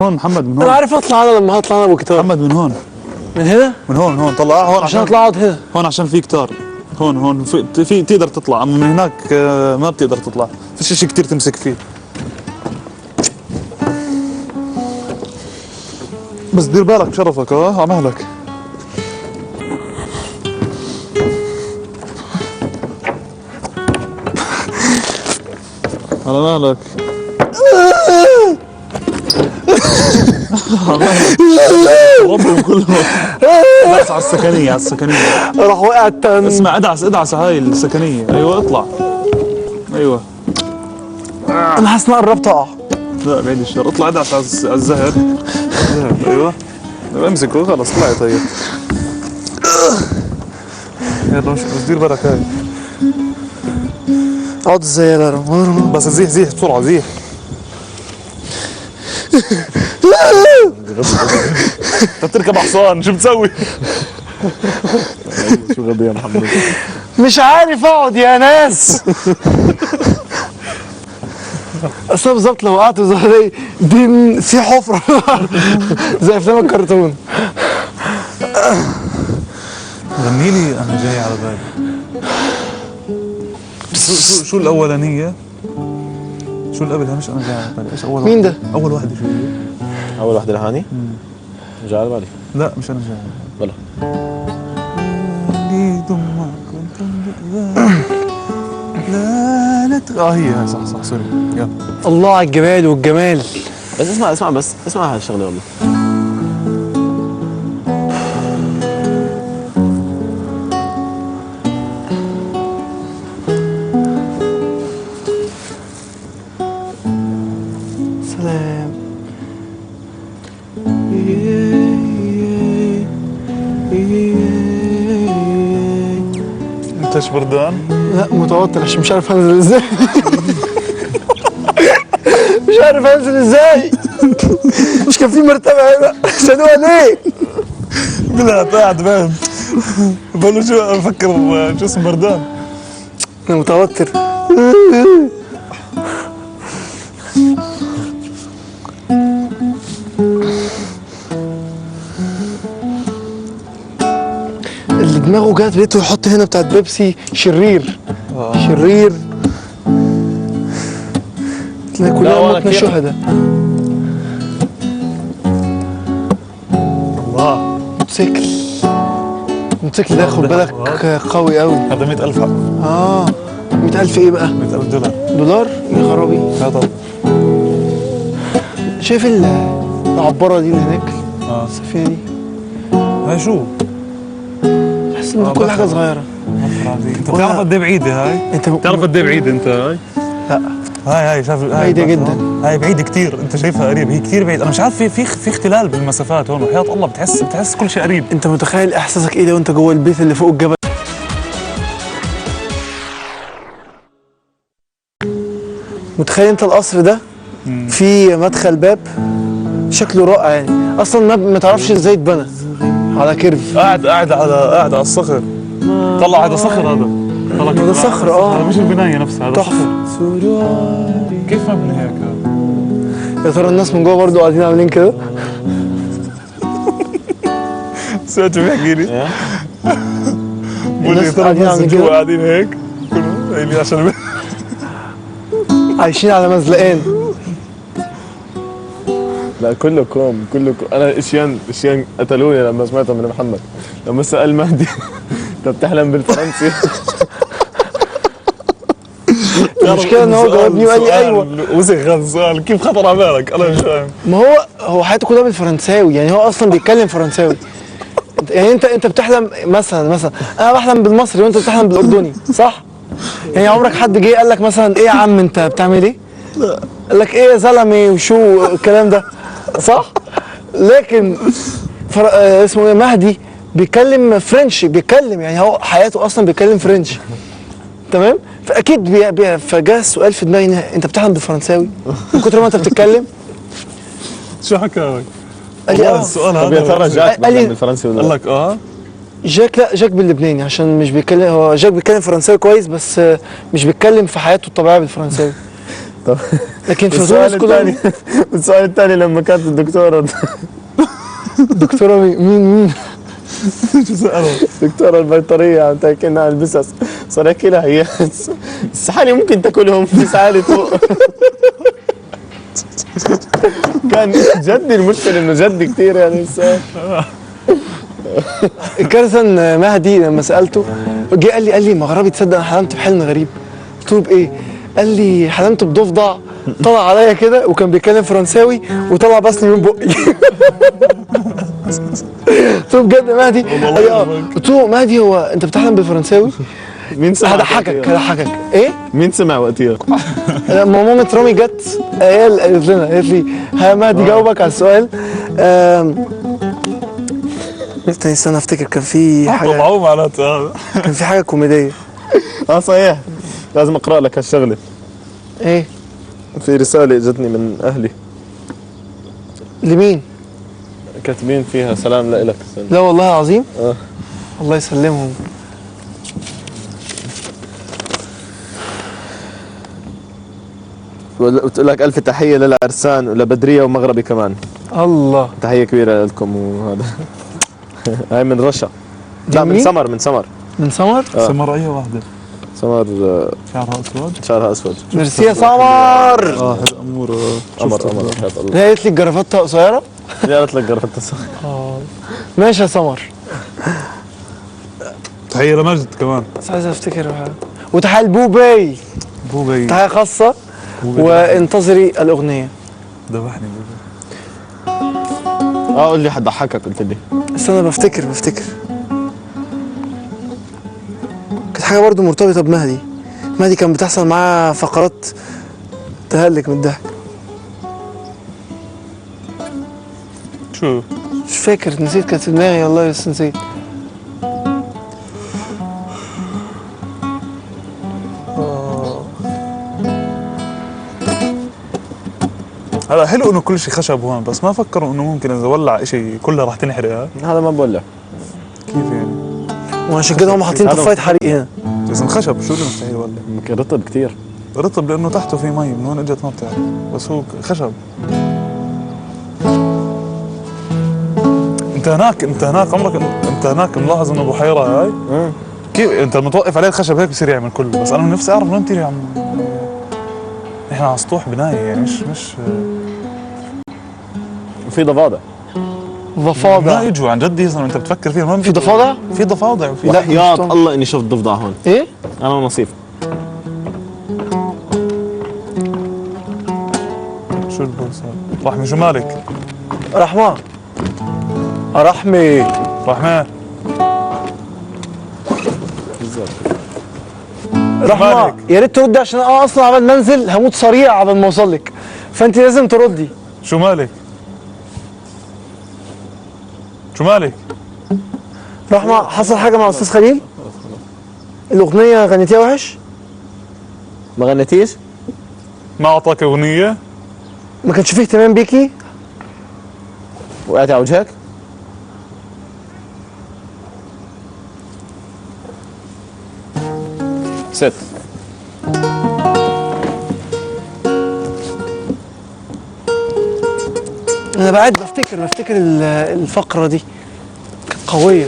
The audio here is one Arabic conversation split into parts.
هون محمد من هون. انا عارف اطلع، انا لما هطلع انا ابو كتار. محمد من هون. من هنا؟ من هون طلع هون عشان اطلع اقعد هنا. هون عشان في كتار. هون في تقدر تطلع، اما من هناك ما بتقدر تطلع، فيش شيء كثير تمسك فيه. بس دير بالك بشرفك على مهلك. على مهلك. ربهم كلهم. ادعس على السكنية راح وقع التاني. اسمع ادعس هاي السكنية. ايوه اطلع. ايوه انا حاسس اني قربت اقع. لا بعيد الشر، اطلع ادعس على الزهر. ايوه امسكه خلص طلعت. طيب يلا بس دير بالك هاي. اقعد ازاي يا لارا؟ بس زيح بسرعة زيح. انت بتركب حصان شو بتسوي؟ شو غبي يا محمد. مش عارف اقعد يا ناس. اصل بالظبط لو وقعت زي دي في حفرة زي افلام الكرتون. غني لي انا جاي على بالي. شو الاولانية؟ شو اللي قبلها؟ مش انا جاي على بالي. ايش اول مين ده؟ اول واحدة شو هي؟ اول واحدة لهاني؟ جاي على بالي. لا مش انا جاي. بلا هي صح سوري. يلا الله على الجمال والجمال. بس اسمع هالشغلة والله. سلام. انتش بردان؟ لا متوتر عشان مش عارف انزل ازاي. مش عارف انزل ازاي. مش كان في مرتبة هنا شالوها ليه؟ لا قاعد فاهم. بقول شو افكر شو اسمه بردان. انا متوتر. اللي دماغه جات لقيته يحط هنا بتاعت بيبسي شرير. شرير. تلاقي كلنا متنا شهداء. الله موتوسيكل. الموتوسيكل ده خد بالك قوي قوي. هذا 100,000 حق. 100,000 ايه بقى؟ 100,000 دولار. دولار؟ يا خرابي. لا طبعا. شايف العبارة دي اللي هناك؟ السفينة دي. هاي شو؟ بحس ان كل حاجة صغيرة. انت بتعرف قد ايه بعيدة هاي؟ انت بتعرف قد ايه بعيدة انت هاي؟ لا هاي شايف هاي بعيدة جدا. هاي بعيدة كثير، انت شايفها قريب، هي كثير بعيد، انا مش عارف في اختلال بالمسافات هون، وحياة الله بتحس كل شيء قريب. انت متخيل احساسك ايه لو انت جوه البيت اللي فوق الجبل؟ متخيل انت القصر ده في مدخل باب شكله رائع يعني، اصلا ما تعرفش ازاي اتبنى على كيرف. قاعد على الصخر. طلع هذا صخر، هذا صخر. هذا مش البناية نفسها، هذا تحفة. كيف مبني هيك؟ يا ترى الناس من جوه برضه قاعدين عاملين كده؟ سمعت بيحكي لي بقول لي الناس ترى قاعدين الناس عاملين جوا كده؟ قاعدين هيك كلهم قايلين عشان عايشين على مزلقان. لا كلكم انا اشيان قتلوني لما سمعتها من محمد لما سأل مهدي انت بتحلم بالفرنسي. المشكلة ان هو جاوبني وقال لي ايوه. وسخ هذا السؤال، كيف خطر على بالك؟ انا مش فاهم. ما هو حياته كلها بالفرنساوي، يعني هو اصلا بيتكلم فرنساوي. يعني انت بتحلم مثلا انا بحلم بالمصري وانت بتحلم بالاردني، صح؟ يعني عمرك حد جه قال لك مثلا ايه يا عم انت بتعمل ايه؟ لا. قال لك ايه يا زلمه وشو الكلام ده، صح؟ لكن اسمه ايه مهدي بيتكلم فرنش، بيتكلم يعني هو حياته اصلا بيتكلم فرنش، تمام؟ فاكيد فجاء السؤال في دماغي انت بتحلم بالفرنساوي من كتر ما انت بتتكلم. شو حكى لك؟ قال لي السؤال طب يا هذا ترى جاك بتحلم بالفرنسي ولا قال لا؟ لك جاك، لا جاك باللبناني عشان مش بيتكلم، هو جاك بيتكلم فرنساوي كويس بس مش بيتكلم في حياته الطبيعيه بالفرنساوي. طب لكن في السؤال تونس كلهم الثاني السؤال الثاني لما كانت الدكتورة دكتوره مين شو سأله؟ الدكتورة البيطرية عم تحكي لنا عن البسس، صار يحكي لها هي السحالي ممكن تاكلهم في سحالي فوق. كان جدي المشكلة انه جدي كثير يعني السؤال. الكارثه ان مهدي لما سالته جه قال لي مغربي تصدق انا حلمت بحلم غريب. قلت له بايه؟ قال لي حلمت بضفدع طلع عليا كده وكان بيتكلم فرنساوي وطلع بسني من بقي. قلت له بجد يا مهدي؟ قال لي اه. قلت له مهدي هو انت بتحلم بالفرنساوي؟ مين سمع هضحكك ايه؟ مين سمع وقتها؟ لما مامة رامي جت هي اللي قالت لنا، قالت لي ها مهدي جاوبك على السؤال. استنى افتكر كان في حاجه، طلعوه معناته هذا. كان في حاجه كوميديه. صحيح، لازم اقرا لك هالشغله. ايه؟ في رساله اجتني من اهلي لمين؟ كاتبين فيها سلام لك. لا والله العظيم. اه الله يسلمهم. قلت لك الف تحيه للعرسان ولبدريه ومغربي كمان، الله. تحيه كبيره لكم. وهذا هاي من رشا، دي لا من مين؟ سمر، من سمر. من سمر؟ سمر أي واحدة؟ سمر شعرها أسود؟ شعرها اسود. ميرسي يا سمر. هذا أمور. قمر قمر حياة الله. هي قالت لي جرافطها قصيره؟ ليه قالت لك جرفت التصوير؟ ماشي يا سمر. تحية لمجد كمان. بس عايز افتكر حاجه. وتحية لبوبي، بوبي تحية خاصة. بوبي وانتظري الأغنية. ذبحني بوبي. قول لي حضحكك قلت لي. استنى بفتكر كانت حاجة برضو مرتبطة بمهدي. مهدي كان بتحصل معاه فقرات تهلك من الضحك. شو؟ مش فاكر، نسيت، كانت في دماغي والله بس نسيت. هلا حلو انه كل شيء خشب هون، بس ما فكروا انه ممكن اذا ولع شيء كلها راح تنحرق. هذا ما بولع. كيف يعني؟ وعشان كده هم حاطين طفاية حريق هنا. اذا خشب شو اللي مستحيل يولع؟ يمكن رطب كثير. رطب لانه تحته في مي، من هون اجت ما بتعرف، بس هو خشب. انت هناك عمرك انت هناك ملاحظ انه بحيره هاي؟ كيف انت متوقف عليه الخشب هيك بصير يعمل كله، بس انا نفسي اعرف وين تيجي عم. احنا على سطوح بنايه يعني مش في ضفادع. ما ضفادع؟ يجوا عن جد يا زلمه، انت بتفكر فيها ما في ضفادع؟ في ضفادع وفي لا، وحياة مش طبعا. الله اني شفت ضفدع هون. ايه؟ انا ونصيف. شو البوس هذا؟ رحمة شو مالك؟ رحمة رحمة رحمة رحمة، مالك؟ يا ريت تردي عشان انا اصلا عبال ما انزل هموت صريع عبال ما اوصل لك، فانت لازم تردي. شو مالك؟ شو مالك؟ رحمة، حصل حاجة مع أستاذ خليل؟ الأغنية غنيتيها وحش؟ ما غنيتيش؟ ما اعطاك اغنية؟ ما كانش فيه اهتمام بيكي؟ وقعتي على وجهك؟ ست. أنا بعد بفتكر الفقرة دي كانت قوية.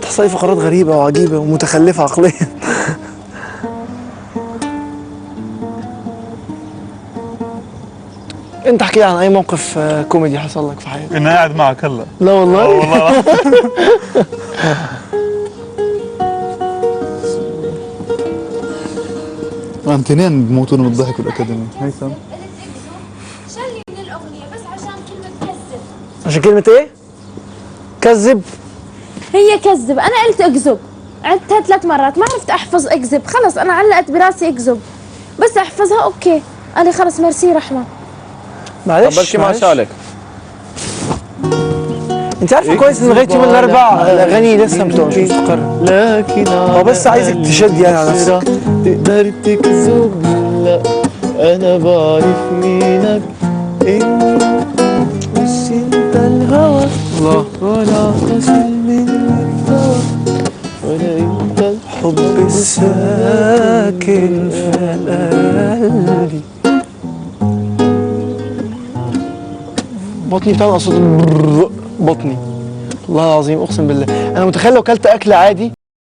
تحصل لي فقرات غريبة وعجيبة ومتخلفة عقليا. أنت احكي لي عن أي موقف كوميدي حصل لك في حياتك. انا قاعد معك هلا. لا والله؟ والله انتنين بموتون من الضحك بالاكاديمي. هيثم شلي من الأغنية بس عشان كلمة كذب. عشان كلمة إيه؟ كذب؟ هي كذب، أنا قلت أكذب، عدتها 3 مرات ما عرفت أحفظ أكذب، خلص أنا علقت براسي أكذب، بس أحفظها أوكي، قال لي خلص ميرسي رحمة. معلش بركي ما شالك. انت عارفه كويس ان لغايه يوم الاربعاء الاغاني لسه مش مستقره، لكن هو بس عايزك تشد يعني على نفسك. تقدر تكذب؟ لا انا بعرف مينك، مش انت الهوى الله، ولا تصل من الهوى ولا انت حب الساكن في بطني بتعمل اصوات بطني، والله العظيم اقسم بالله. انا متخيل لو اكلت اكل عادي